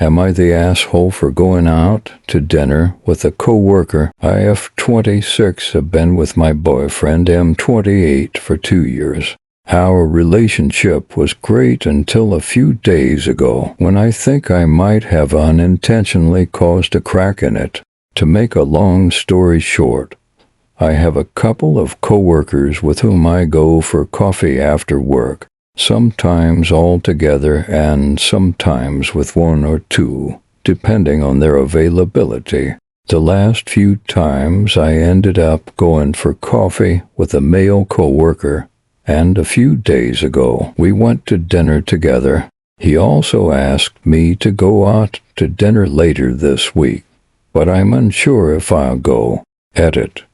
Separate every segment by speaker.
Speaker 1: Am I the asshole for going out to dinner with a coworker? I am 26, have been with my boyfriend, am 28, for 2 years. Our relationship was great until a few days ago, when I think I might have unintentionally caused a crack in it. To make a long story short, I have a couple of coworkers with whom I go for coffee after work, sometimes all together and sometimes with one or two, depending on their availability. The last few times I ended up going for coffee with a male coworker, and a few days ago we went to dinner together. He also asked me to go out to dinner later this week, but I'm unsure if I'll go. Edit.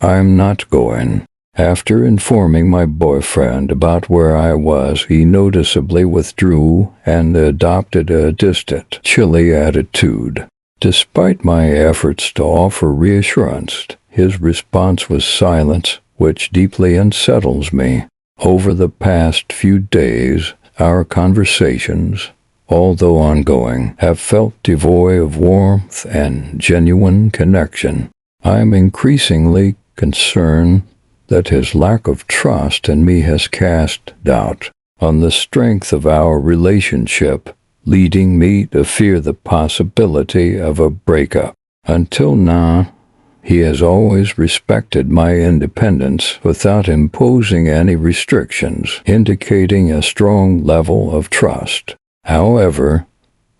Speaker 1: I'm not going. After informing my boyfriend about where I was, he noticeably withdrew and adopted a distant, chilly attitude. Despite my efforts to offer reassurance, his response was silence, which deeply unsettles me. Over the past few days, our conversations, although ongoing, have felt devoid of warmth and genuine connection. I'm increasingly concerned that his lack of trust in me has cast doubt on the strength of our relationship, leading me to fear the possibility of a breakup. Until now, he has always respected my independence without imposing any restrictions, indicating a strong level of trust. However,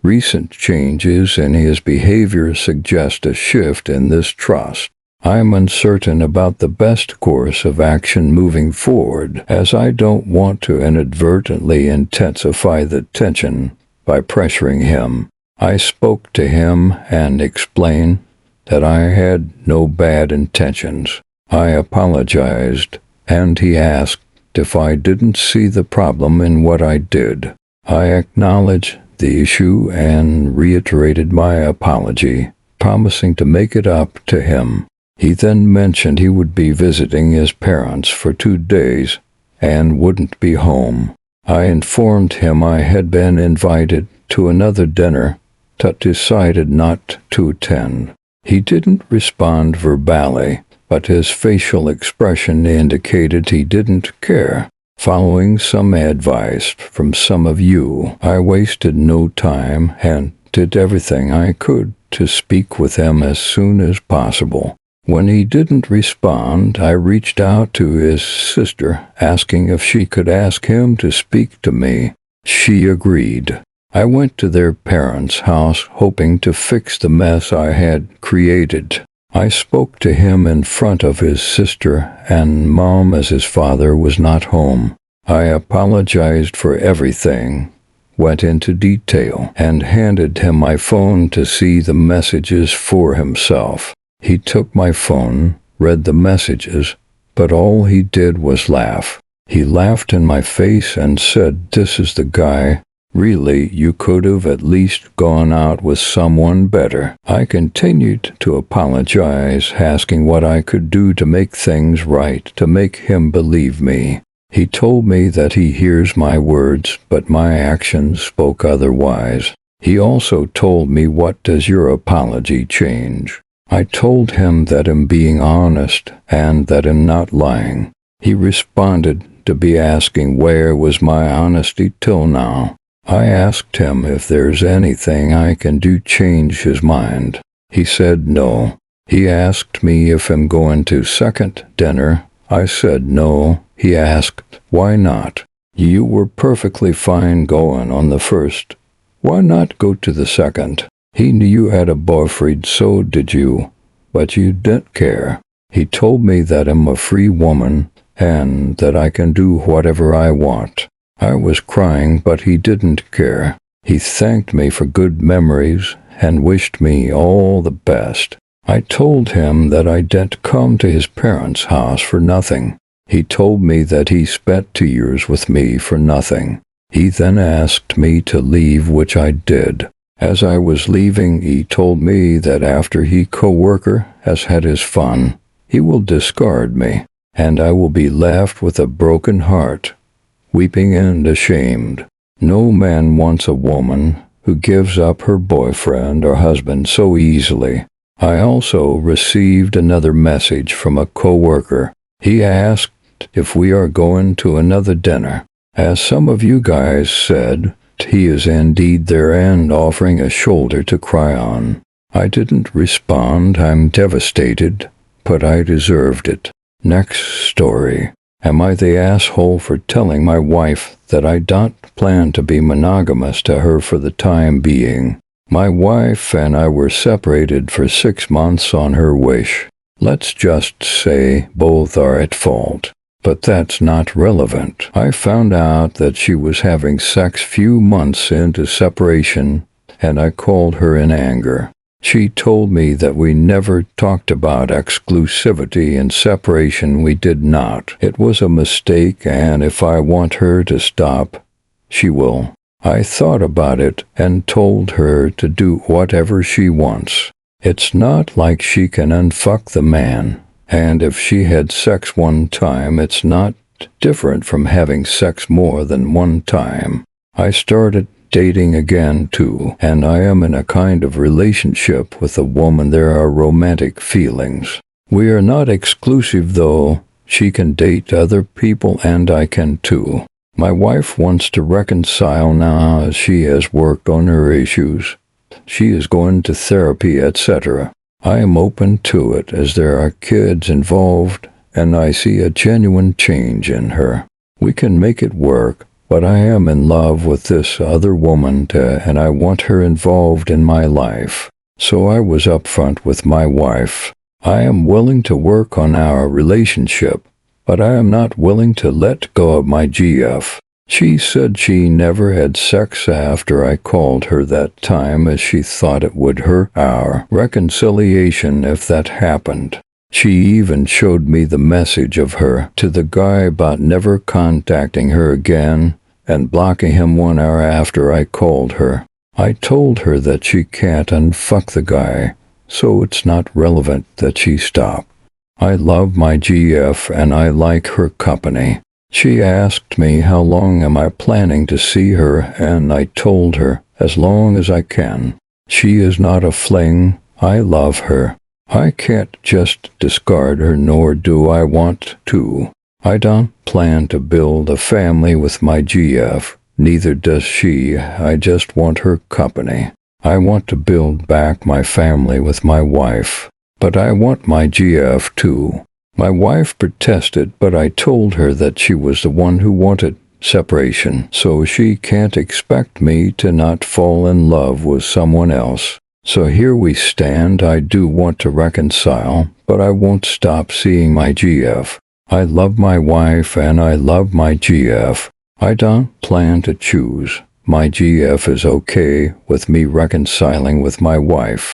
Speaker 1: recent changes in his behavior suggest a shift in this trust. I am uncertain about the best course of action moving forward, as I don't want to inadvertently intensify the tension by pressuring him. I spoke to him and explained that I had no bad intentions. I apologized, and he asked if I didn't see the problem in what I did. I acknowledged the issue and reiterated my apology, promising to make it up to him. He then mentioned he would be visiting his parents for 2 days and wouldn't be home. I informed him I had been invited to another dinner, but decided not to attend. He didn't respond verbally, but his facial expression indicated he didn't care. Following some advice from some of you, I wasted no time and did everything I could to speak with him as soon as possible. When he didn't respond, I reached out to his sister, asking if she could ask him to speak to me. She agreed. I went to their parents' house, hoping to fix the mess I had created. I spoke to him in front of his sister and Mom, as his father was not home. I apologized for everything, went into detail, and handed him my phone to see the messages for himself. He took my phone, read the messages, but all he did was laugh. He laughed in my face and said, "This is the guy. Really, you could have at least gone out with someone better." I continued to apologize, asking what I could do to make things right, to make him believe me. He told me that he hears my words, but my actions spoke otherwise. He also told me, "What does your apology change?" I told him that I'm being honest and that I'm not lying. He responded to be asking where was my honesty till now. I asked him if there's anything I can do to change his mind. He said no. He asked me if I'm going to second dinner. I said no. He asked, "Why not? You were perfectly fine going on the first. Why not go to the second?" He knew you had a boyfriend, so did you, but you didn't care. He told me that I'm a free woman and that I can do whatever I want. I was crying, but he didn't care. He thanked me for good memories and wished me all the best. I told him that I didn't come to his parents' house for nothing. He told me that he spent 2 years with me for nothing. He then asked me to leave, which I did. As I was leaving, he told me that after his coworker has had his fun, he will discard me, and I will be left with a broken heart, weeping and ashamed. No man wants a woman who gives up her boyfriend or husband so easily. I also received another message from a coworker. He asked if we are going to another dinner. As some of you guys said, he is indeed there and offering a shoulder to cry on. I didn't respond. I'm devastated, but I deserved it. Next story. Am I the asshole for telling my wife that I don't plan to be monogamous to her for the time being? My wife and I were separated for 6 months on her wish. Let's just say both are at fault. But that's not relevant. I found out that she was having sex few months into separation, and I called her in anger. She told me that we never talked about exclusivity and separation. We did not. It was a mistake, and if I want her to stop, she will. I thought about it and told her to do whatever she wants. It's not like she can unfuck the man. And if she had sex one time, it's not different from having sex more than one time. I started dating again too, and I am in a kind of relationship with a woman. There are romantic feelings. We are not exclusive though. She can date other people and I can too. My wife wants to reconcile now as she has worked on her issues. She is going to therapy, etc. I am open to it as there are kids involved and I see a genuine change in her. We can make it work, but I am in love with this other woman and I want her involved in my life. So I was upfront with my wife. I am willing to work on our relationship, but I am not willing to let go of my GF. She said she never had sex after I called her that time as she thought it would hurt our reconciliation if that happened. She even showed me the message of her to the guy about never contacting her again and blocking him 1 hour after I called her. I told her that she can't unfuck the guy, so it's not relevant that she stop. I love my GF and I like her company. She asked me how long am I planning to see her, and I told her as long as I can. She is not a fling. I love her. I can't just discard her, nor do I want to. I don't plan to build a family with my GF. Neither does she. I just want her company. I want to build back my family with my wife. But I want my GF too. My wife protested, but I told her that she was the one who wanted separation, so she can't expect me to not fall in love with someone else. So here we stand. I do want to reconcile, but I won't stop seeing my GF. I love my wife and I love my GF. I don't plan to choose. My GF is okay with me reconciling with my wife.